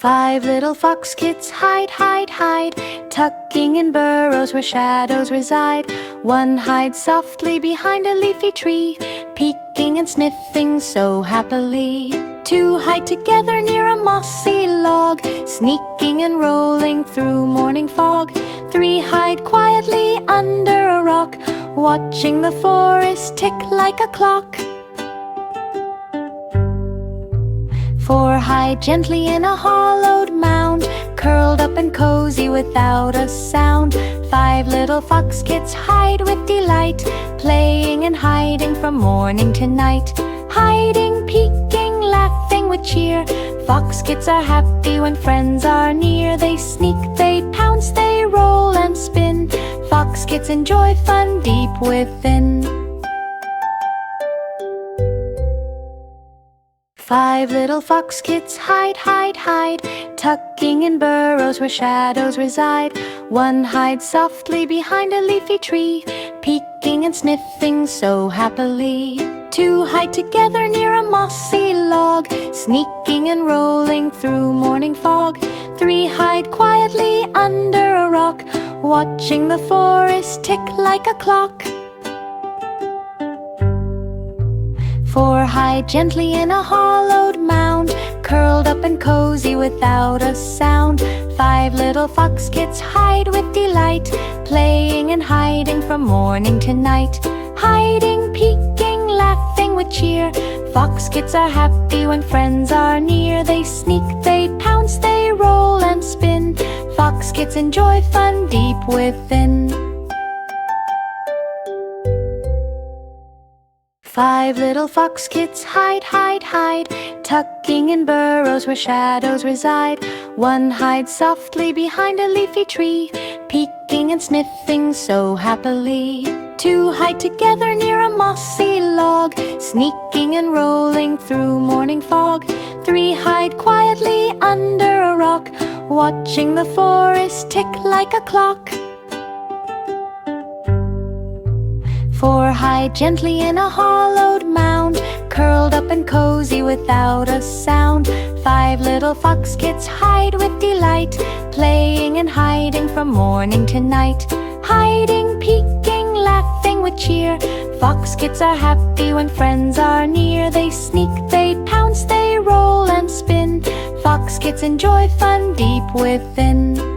Five little fox kids hide, hide, hide, tucking in burrows where shadows reside. One hides softly behind a leafy tree, peeking and sniffing so happily. Two hide together near a mossy log, sneaking and rolling through morning fog. Three hide quietly under a rock, watching the forest tick like a clock. Four hide gently in a hollowed mound, curled up and cozy without a sound. Five little fox kids hide with delight, playing and hiding from morning to night. Hiding, peeking, laughing with cheer, fox kids are happy when friends are near. They sneak, they pounce, they roll and spin, fox kids enjoy fun deep within. Five little fox kids hide, hide, hide, tucking in burrows where shadows reside. One hides softly behind a leafy tree, peeking and sniffing so happily. Two hide together near a mossy log, sneaking and rolling through morning fog. Three hide quietly under a rock, watching the forest tick like a clock. Four hide gently in a hollowed mound, curled up and cozy without a sound. Five little fox kids hide with delight, playing and hiding from morning to night. Hiding, peeking, laughing with cheer, fox kids are happy when friends are near. They sneak, they pounce, they roll and spin, fox kids enjoy fun deep within. Five little fox kids hide, hide, hide, tucking in burrows where shadows reside. One hides softly behind a leafy tree, peeking and sniffing so happily. Two hide together near a mossy log, sneaking and rolling through morning fog. Three hide quietly under a rock, watching the forest tick like a clock. Four hide gently in a hollowed mound, curled up and cozy without a sound. Five little fox kids hide with delight, playing and hiding from morning to night. Hiding, peeking, laughing with cheer, fox kids are happy when friends are near. They sneak, they pounce, they roll and spin, fox kids enjoy fun deep within.